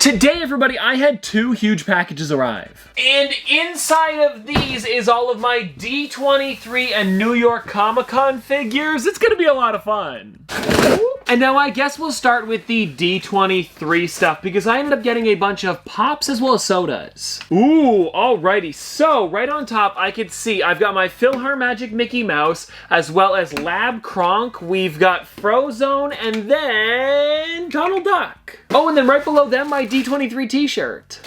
Today, everybody, I had 2 huge packages arrive. And inside of these is all of my D23 and New York Comic Con figures. It's gonna be a lot of fun. And now I guess we'll start with the D23 stuff because I ended up getting a bunch of pops as well as sodas. Ooh, alrighty. So, right on top, I could see I've got my PhilharMagic Mickey Mouse as well as Lab Kronk. We've got Frozone and then Donald Duck. Oh, and then right below them, my D23 t-shirt.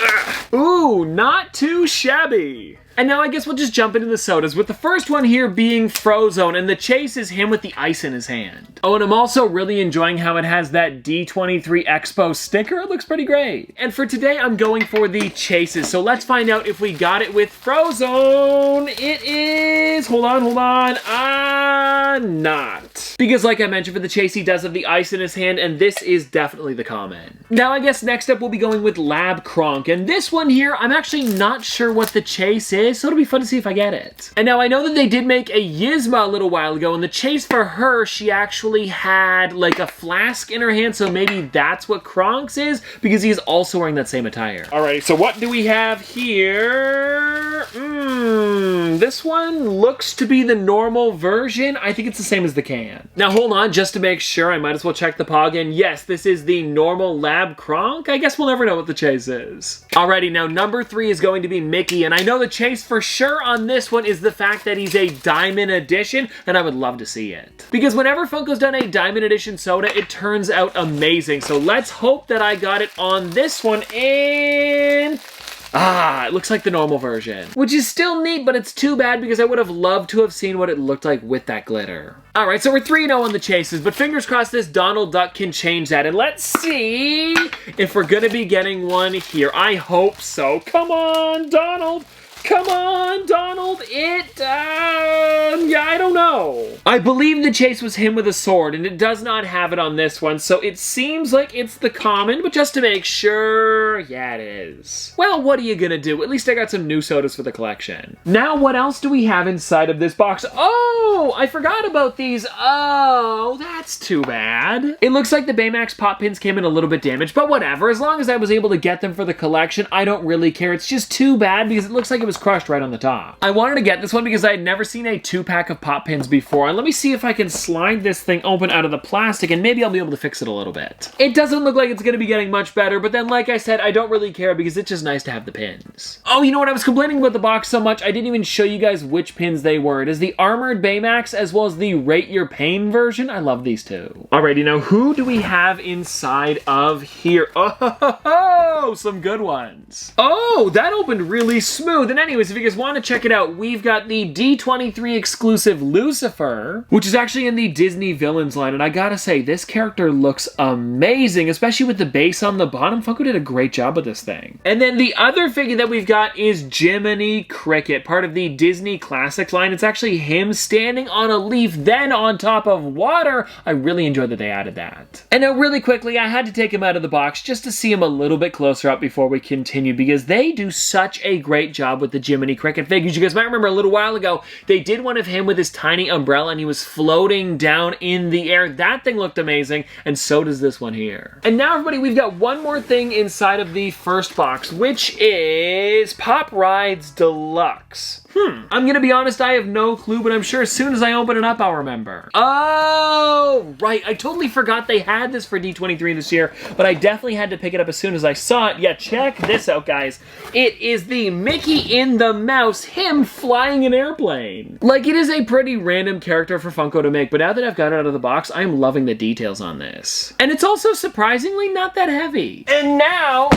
Ooh, not too shabby. And now I guess we'll just jump into the sodas, with the first one here being Frozone, and the chase is him with the ice in his hand. Oh, and I'm also really enjoying how it has that D23 Expo sticker. It looks pretty great. And for today, I'm going for the chases, so let's find out if we got it with Frozone. It is, hold on, not. Because like I mentioned, for the chase, he does have the ice in his hand, and this is definitely the common. Now I guess next up we'll be going with Lab Kronk, and this one here, I'm actually not sure what the chase is, so it'll be fun to see if I get it. And now I know that they did make a Yzma a little while ago, and the chase for her, she actually had like a flask in her hand, so maybe that's what Kronk's is, because he is also wearing that same attire. Alrighty, so what do we have here? This one looks to be the normal version. I think it's the same as the can. Now hold on, just to make sure, I might as well check the paw again. Yes, this is the normal Lab Kronk. I guess we'll never know what the chase is. Alrighty, now number 3 is going to be Mickey, and I know the chase for sure on this one is the fact that he's a Diamond Edition, and I would love to see it. Because whenever Funko's done a Diamond Edition soda, it turns out amazing. So let's hope that I got it on this one, and it looks like the normal version. Which is still neat, but it's too bad because I would have loved to have seen what it looked like with that glitter. Alright, so we're 3-0 on the chases, but fingers crossed this Donald Duck can change that. And let's see if we're gonna be getting one here. I hope so. Come on, Donald! Come on, Donald! Yeah, I don't know. I believe the chase was him with a sword, and it does not have it on this one, so it seems like it's the common, but just to make sure, yeah, it is. Well, what are you gonna do? At least I got some new sodas for the collection. Now, what else do we have inside of this box? Oh, I forgot about these. Oh, that's too bad. It looks like the Baymax pop pins came in a little bit damaged, but whatever. As long as I was able to get them for the collection, I don't really care. It's just too bad because it looks like it was crushed right on the top. I wanted to get this one because I had never seen a 2-pack of pop pins before, and let me see if I can slide this thing open out of the plastic and maybe I'll be able to fix it a little bit. It doesn't look like it's going to be getting much better, but then like I said, I don't really care because it's just nice to have the pins. Oh, you know what? I was complaining about the box so much, I didn't even show you guys which pins they were. It is the Armored Baymax as well as the Rate Your Pain version. I love these two. Alrighty, now who do we have inside of here? Oh, some good ones. Oh, that opened really smooth. And anyways, if you guys want to check it out, we've got the D23 exclusive Lucifer, which is actually in the Disney Villains line, and I gotta say, this character looks amazing, especially with the base on the bottom. Funko did a great job with this thing. And then the other figure that we've got is Jiminy Cricket, part of the Disney Classics line. It's actually him standing on a leaf, then on top of water. I really enjoyed that they added that. And now really quickly, I had to take him out of the box just to see him a little bit closer up before we continue, because they do such a great job with the Jiminy Cricket figures. You guys might remember a little while ago, they did one of him with his tiny umbrella and he was floating down in the air. That thing looked amazing, and so does this one here. And now, everybody, we've got one more thing inside of the first box, which is Pop Rides Deluxe. I'm gonna be honest, I have no clue, but I'm sure as soon as I open it up, I'll remember. Oh, right. I totally forgot they had this for D23 this year, but I definitely had to pick it up as soon as I saw it. Yeah, check this out, guys. It is the Mickey in the Mouse, him flying an airplane. Like, it is a pretty random character for Funko to make, but now that I've got it out of the box, I'm loving the details on this. And it's also surprisingly not that heavy. And now,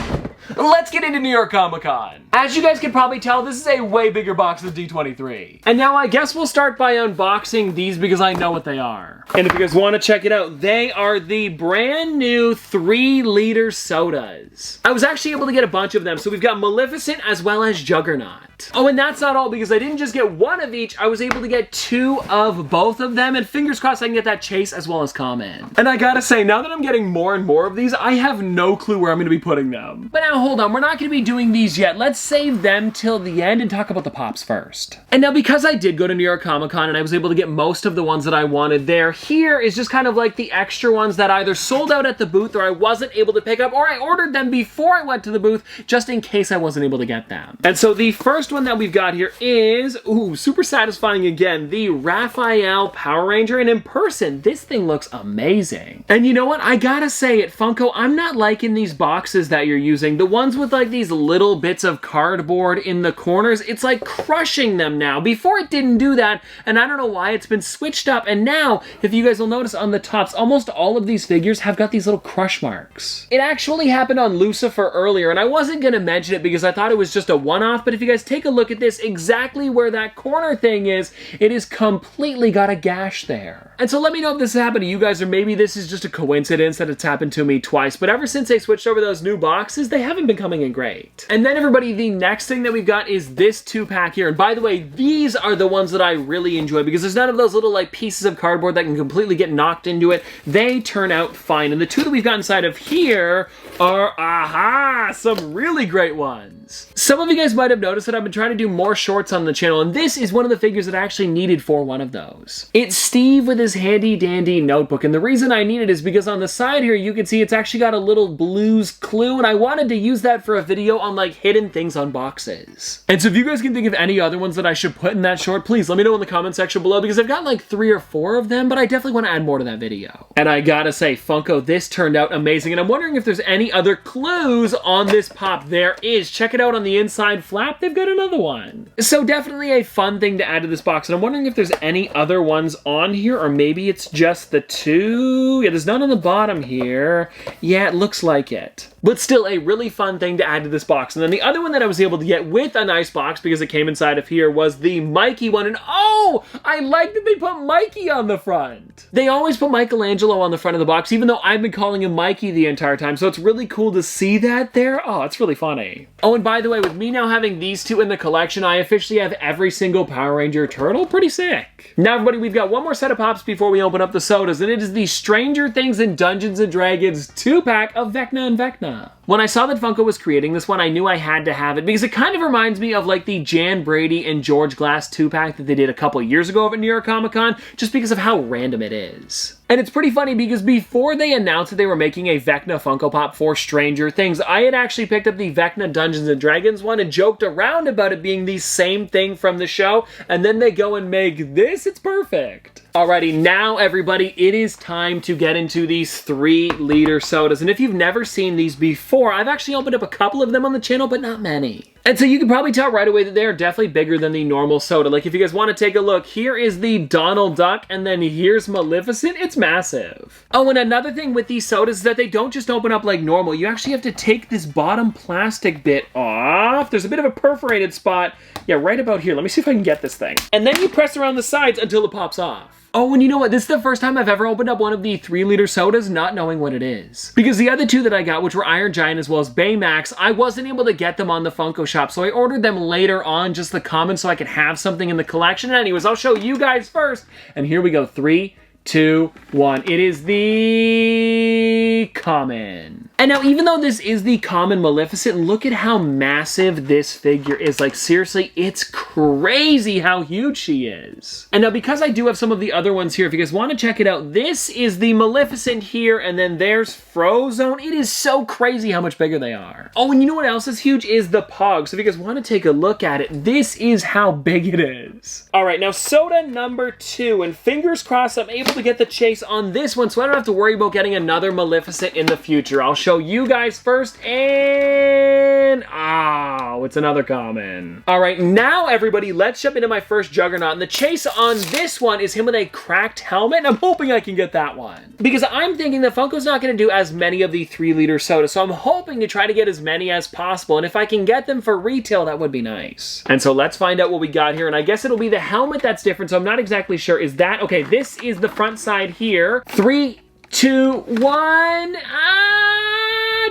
let's get into New York Comic Con. As you guys can probably tell, this is a way bigger box than D23. And now I guess we'll start by unboxing these because I know what they are. And if you guys want to check it out, they are the brand new 3-liter sodas. I was actually able to get a bunch of them, so we've got Maleficent as well as Juggernaut. Oh, and that's not all, because I didn't just get one of each, I was able to get 2 of both of them, and fingers crossed I can get that chase as well as common. And I gotta say, now that I'm getting more and more of these, I have no clue where I'm gonna be putting them. But now now hold on, we're not going to be doing these yet. Let's save them till the end and talk about the pops first. And now because I did go to New York Comic Con and I was able to get most of the ones that I wanted there, here is just kind of like the extra ones that either sold out at the booth or I wasn't able to pick up, or I ordered them before I went to the booth just in case I wasn't able to get them. And so the first one that we've got here is, ooh, super satisfying again, the Raphael Power Ranger. And in person, this thing looks amazing. And you know what? I gotta say at Funko, I'm not liking these boxes that you're using. The ones with like these little bits of cardboard in the corners, it's like crushing them now. Before it didn't do that, and I don't know why it's been switched up. And now, if you guys will notice on the tops, almost all of these figures have got these little crush marks. It actually happened on Lucifer earlier, and I wasn't gonna mention it because I thought it was just a one-off, but if you guys take a look at this, exactly where that corner thing is, it is completely got a gash there. And so let me know if this has happened to you guys, or maybe this is just a coincidence that it's happened to me twice, but ever since they switched over those new boxes, they haven't been coming in great. And then everybody, the next thing that we've got is this 2-pack here. And by the way, these are the ones that I really enjoy because there's none of those little like pieces of cardboard that can completely get knocked into it. They turn out fine. And the two that we've got inside of here are, aha, some really great ones. Some of you guys might have noticed that I've been trying to do more shorts on the channel, and this is one of the figures that I actually needed for one of those. It's Steve with his handy dandy notebook, and the reason I need it is because on the side here you can see it's actually got a little Blue's Clue, and I wanted to use that for a video on like hidden things on boxes. And so if you guys can think of any other ones that I should put in that short, please let me know in the comment section below, because I've got like 3 or 4 of them, but I definitely want to add more to that video. And I gotta say, Funko, this turned out amazing, and I'm wondering if there's any other clues on this pop. There is. Check it out on the inside flap. They've got another one. So definitely a fun thing to add to this box, and I'm wondering if there's any other ones on here, or maybe it's just the 2. Yeah, there's none on the bottom here. Yeah, it looks like it. But still a really fun thing to add to this box. And then the other one that I was able to get with a nice box, because it came inside of here, was the Mikey one. And oh, I like that they put Mikey on the front. They always put Michelangelo on the front of the box, even though I've been calling him Mikey the entire time. So it's really cool to see that there. Oh, it's really funny. Oh, and by the way, with me now having these two in the collection, I officially have every single Power Ranger turtle. Pretty sick. Now, everybody, we've got one more set of pops before we open up the sodas, and it is the Stranger Things and Dungeons & Dragons 2-pack of Vecna and Vecna. When I saw that Funko was creating this one, I knew I had to have it because it kind of reminds me of like the Jan Brady and George Glass 2-pack that they did a couple years ago over at New York Comic Con, just because of how random it is. And it's pretty funny because before they announced that they were making a Vecna Funko Pop for Stranger Things, I had actually picked up the Vecna Dungeons & Dragons one and joked around about it being the same thing from the show, and then they go and make this. It's perfect. Alrighty, now everybody, it is time to get into these 3-liter sodas. And if you've never seen these before, I've actually opened up a couple of them on the channel, but not many. And so you can probably tell right away that they're definitely bigger than the normal soda. Like if you guys want to take a look, here is the Donald Duck, and then here's Maleficent. It's massive. Oh, and another thing with these sodas is that they don't just open up like normal. You actually have to take this bottom plastic bit off. There's a bit of a perforated spot. Yeah, right about here. Let me see if I can get this thing. And then you press around the sides until it pops off. Oh, and you know what? This is the first time I've ever opened up one of the 3-liter sodas not knowing what it is. Because the other two that I got, which were Iron Giant as well as Baymax, I wasn't able to get them on the Funko shop, so I ordered them later on, just the common, so I could have something in the collection. Anyways, I'll show you guys first. And here we go. 3, 2, 1. It is the common. And now, even though this is the common Maleficent, look at how massive this figure is. Like, seriously, it's crazy how huge she is. And now, because I do have some of the other ones here, if you guys want to check it out, this is the Maleficent here, and then there's Frozone. It is so crazy how much bigger they are. Oh, and you know what else is huge? Is the Pog. So if you guys want to take a look at it, this is how big it is. All right, now soda number 2, and fingers crossed I'm able to get the chase on this one, so I don't have to worry about getting another Maleficent in the future. I'll show you guys first, and oh, it's another common. All right, now everybody, let's jump into my first Juggernaut, and the chase on this one is him with a cracked helmet, and I'm hoping I can get that one. Because I'm thinking that Funko's not going to do as many of the 3-liter sodas, so I'm hoping to try to get as many as possible, and if I can get them for retail, that would be nice. And so let's find out what we got here, and I guess it'll be the helmet that's different, so I'm not exactly sure. Is that, okay, this is the front side here. 3, 2, 1,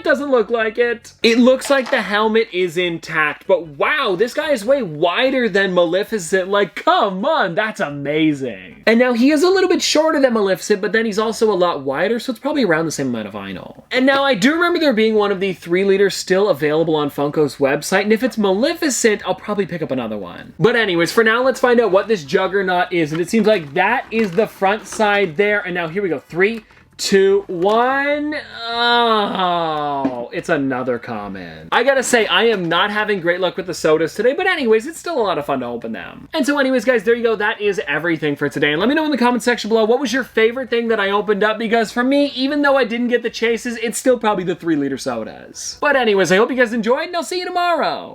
Doesn't look like it. It looks like the helmet is intact, but wow, this guy is way wider than Maleficent. Like, come on, that's amazing. And now he is a little bit shorter than Maleficent, but then he's also a lot wider, so it's probably around the same amount of vinyl. And now I do remember there being one of the 3 liters still available on Funko's website, and if it's Maleficent, I'll probably pick up another one. But anyways, for now, let's find out what this Juggernaut is, and it seems like that is the front side there, and now here we go, 3, 2, 1. Oh, it's another common. I gotta say, I am not having great luck with the sodas today, but anyways, it's still a lot of fun to open them. And so anyways, guys, there you go. That is everything for today. And let me know in the comment section below, what was your favorite thing that I opened up? Because for me, even though I didn't get the chases, it's still probably the 3 liter sodas. But anyways, I hope you guys enjoyed, and I'll see you tomorrow.